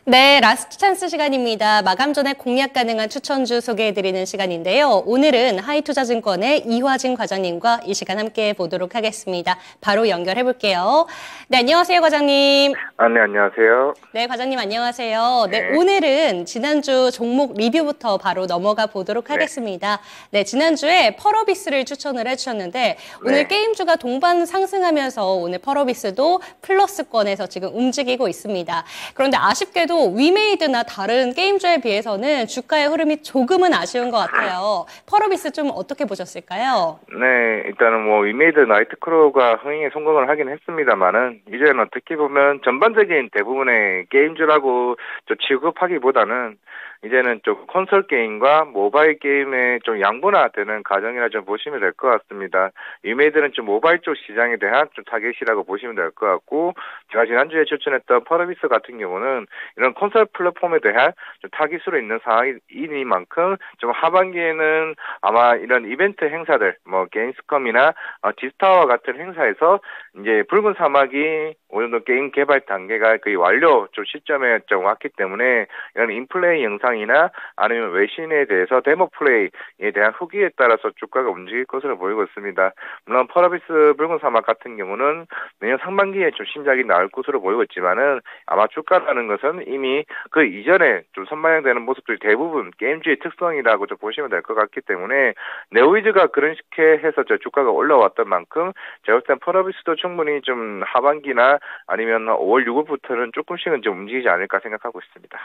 네, 라스트 찬스 시간입니다. 마감 전에 공략 가능한 추천주 소개해드리는 시간인데요. 오늘은 하이투자증권의 이화진 과장님과 이 시간 함께 보도록 하겠습니다. 바로 연결해볼게요. 네, 안녕하세요, 과장님. 네, 안녕하세요. 네, 과장님 안녕하세요. 네, 네. 오늘은 지난주 종목 리뷰부터 바로 넘어가 보도록 네. 하겠습니다. 네, 지난주에 펄어비스를 추천을 해주셨는데 오늘 네. 게임주가 동반 상승하면서 오늘 펄어비스도 플러스권에서 지금 움직이고 있습니다. 그런데 아쉽게도 위메이드나 다른 게임주에 비해서는 주가의 흐름이 조금은 아쉬운 것 같아요. 펄어비스 좀 어떻게 보셨을까요? 네, 일단은 위메이드 나이트크로우가 흥행에 성공을 하긴 했습니다만은, 이제는 어떻게 보면 전반적인 대부분의 게임주라고 좀 취급하기보다는, 이제는 좀 콘솔 게임과 모바일 게임의 좀 양분화되는 과정이라 좀 보시면 될 것 같습니다. 위메이드는 좀 모바일 쪽 시장에 대한 좀 타겟이라고 보시면 될 것 같고, 제가 지난주에 추천했던 펄어비스 같은 경우는 이런 콘솔 플랫폼에 대한 좀 타깃으로 있는 상황이니만큼 좀 하반기에는 아마 이런 이벤트 행사들, 게임스컴이나 디스타와 같은 행사에서 이제 붉은 사막이 어느 정도 게임 개발 단계가 거의 완료 좀 시점에 좀 왔기 때문에 이런 인플레이 영상이나 아니면 외신에 대해서 데모 플레이에 대한 후기에 따라서 주가가 움직일 것으로 보이고 있습니다. 물론 펄어비스 붉은 사막 같은 경우는 내년 상반기에 좀 신작이 나올 것으로 보이고 있지만은 아마 주가라는 것은 이미 그 이전에 좀 선반영되는 모습들이 대부분 게임주의 특성이라고 좀 보시면 될 것 같기 때문에 네오위즈가 그런 식의 해서 저 주가가 올라왔던 만큼 제가 볼 땐 펄어비스도 충분히 좀 하반기나 아니면 5월 6월부터는 조금씩은 좀 움직이지 않을까 생각하고 있습니다.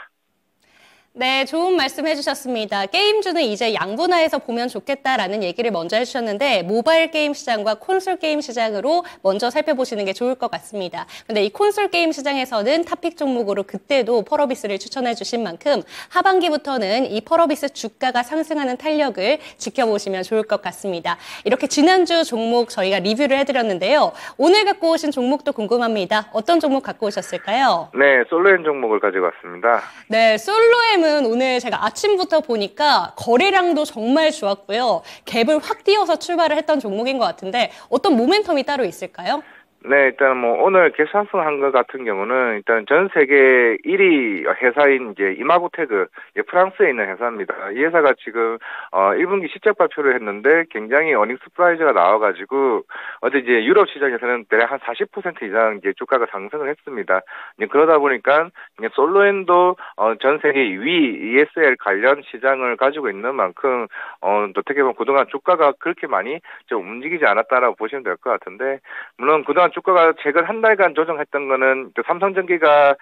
네, 좋은 말씀 해주셨습니다. 게임주는 이제 양분화해서 보면 좋겠다라는 얘기를 먼저 해주셨는데 모바일 게임 시장과 콘솔 게임 시장으로 먼저 살펴보시는 게 좋을 것 같습니다. 근데 이 콘솔 게임 시장에서는 탑픽 종목으로 그때도 펄어비스를 추천해 주신 만큼 하반기부터는 이 펄어비스 주가가 상승하는 탄력을 지켜보시면 좋을 것 같습니다. 이렇게 지난주 종목 저희가 리뷰를 해드렸는데요. 오늘 갖고 오신 종목도 궁금합니다. 어떤 종목 갖고 오셨을까요? 네, 솔로엠 종목을 가지고 왔습니다. 네, 솔로엠은 오늘 제가 아침부터 보니까 거래량도 정말 좋았고요. 갭을 확 띄어서 출발을 했던 종목인 것 같은데 어떤 모멘텀이 따로 있을까요? 네, 일단 오늘 갭상승한 것 같은 경우는 일단 전 세계 1위 회사인 이제 이마고테그, 프랑스에 있는 회사입니다. 이 회사가 지금 1분기 실적 발표를 했는데 굉장히 어닝 서프라이즈가 나와가지고 어제 이제 유럽 시장에서는 대략 한 40% 이상 이제 주가가 상승을 했습니다. 이제 그러다 보니까 솔로엔도 전 세계 2위 ESL 관련 시장을 가지고 있는 만큼 어떻게 보면 그동안 주가가 그렇게 많이 좀 움직이지 않았다라고 보시면 될 것 같은데, 물론 그동안 주가가 최근 한 달간 조정했던 거는 삼성전기가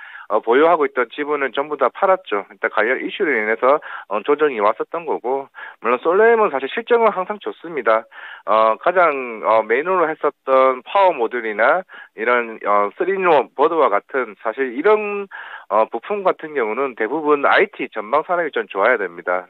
보유하고 있던 지분을 전부 다 팔았죠. 일단 관련 이슈로 인해서 조정이 왔었던 거고, 물론 솔로엠은 사실 실적은 항상 좋습니다. 가장 메인으로 했었던 파워 모듈이나 이런 3인원 보드와 같은 사실 이런 부품 같은 경우는 대부분 IT 전방 산업이 좀 좋아야 됩니다.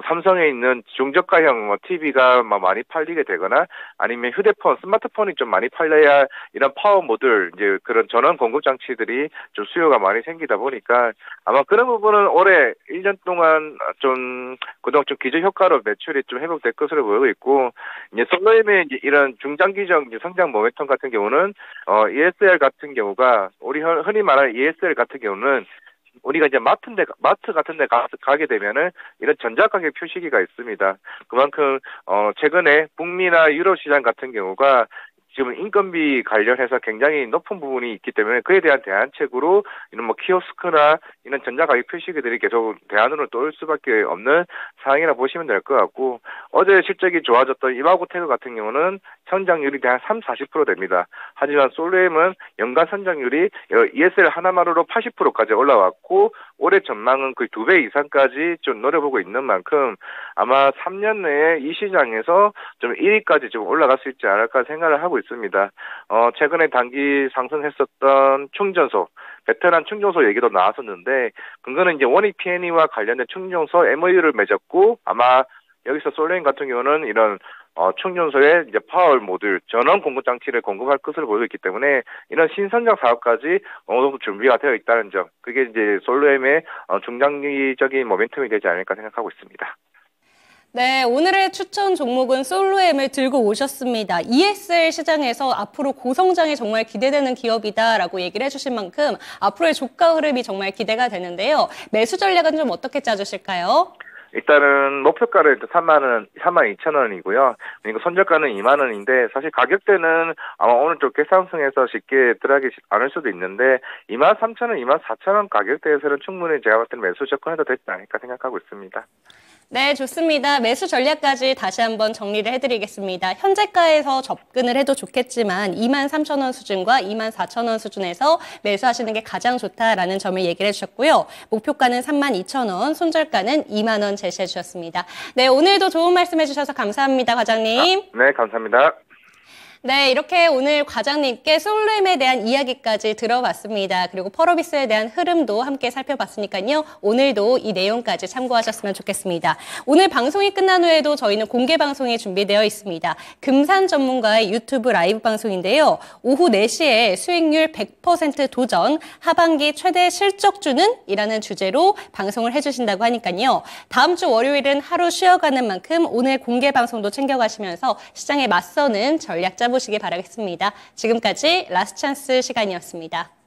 삼성에 있는 중저가형 TV가 많이 팔리게 되거나 아니면 휴대폰, 스마트폰이 좀 많이 팔려야 이런 파워 모듈, 이제 그런 전원 공급 장치들이 좀 수요가 많이 생기다 보니까 아마 그런 부분은 올해 1년 동안 좀 그동안 좀 기저 효과로 매출이 좀 회복될 것으로 보이고 있고, 이제 솔로엠의 이런 중장기적 성장 모멘텀 같은 경우는 ESL 같은 경우가 우리 흔히 말하는 ESL 같은 경우는 우리가 이제 마트 같은 데 가게 되면은 이런 전자가격 표시기가 있습니다. 그만큼 최근에 북미나 유럽 시장 같은 경우가 지금 인건비 관련해서 굉장히 높은 부분이 있기 때문에 그에 대한 대안책으로 이런 키오스크나 이런 전자가격 표시기들이 계속 대안으로 떠올 수밖에 없는 상황이라 보시면 될 것 같고, 어제 실적이 좋아졌던 이마고테크 같은 경우는 성장률이 대략 30-40% 됩니다. 하지만 솔로엠은 연간 성장률이 ESL 하나만으로 80%까지 올라왔고 올해 전망은 거의 2배 이상까지 좀 노려보고 있는 만큼 아마 3년 내에 이 시장에서 좀 1위까지 좀 올라갈 수 있지 않을까 생각을 하고 있습니다. 최근에 단기 상승했었던 충전소, 베테랑 충전소 얘기도 나왔었는데, 그거는 이제 원익 P&E와 관련된 충전소 MOU를 맺었고, 아마 여기서 솔로엠 같은 경우는 이런 충전소에 이제 파워 모듈, 전원 공급 장치를 공급할 것으로 보이고 있기 때문에 이런 신선적 사업까지 어느 정도 준비가 되어 있다는 점, 그게 이제 솔로엠의 중장기적인 모멘텀이 되지 않을까 생각하고 있습니다. 네, 오늘의 추천 종목은 솔로엠을 들고 오셨습니다. ESL 시장에서 앞으로 고성장이 정말 기대되는 기업이다라고 얘기를 해주신 만큼 앞으로의 주가 흐름이 정말 기대가 되는데요. 매수 전략은 좀 어떻게 짜주실까요? 일단은 목표가는 32,000원이고요. 그리고 손절가는 2만 원인데 사실 가격대는 아마 오늘 좀 계산성에서 쉽게 들어가기 않을 수도 있는데 23,000원, 24,000원 가격대에서는 충분히 제가 봤을 때는 매수 접근해도 되지 않을까 생각하고 있습니다. 네, 좋습니다. 매수 전략까지 다시 한번 정리를 해드리겠습니다. 현재가에서 접근을 해도 좋겠지만 23,000원 수준과 24,000원 수준에서 매수하시는 게 가장 좋다라는 점을 얘기를 해주셨고요. 목표가는 32,000원, 손절가는 2만 원 제시해 주셨습니다. 네, 오늘도 좋은 말씀 해주셔서 감사합니다, 과장님. 네, 감사합니다. 네, 이렇게 오늘 과장님께 솔루엠에 대한 이야기까지 들어봤습니다. 그리고 펄어비스에 대한 흐름도 함께 살펴봤으니까요. 오늘도 이 내용까지 참고하셨으면 좋겠습니다. 오늘 방송이 끝난 후에도 저희는 공개 방송이 준비되어 있습니다. 금산 전문가의 유튜브 라이브 방송인데요. 오후 4시에 수익률 100% 도전, 하반기 최대 실적주는? 이라는 주제로 방송을 해주신다고 하니까요. 다음 주 월요일은 하루 쉬어가는 만큼 오늘 공개 방송도 챙겨가시면서 시장에 맞서는 전략 짜보시기 바라겠습니다. 지금까지 라스트 찬스 시간이었습니다.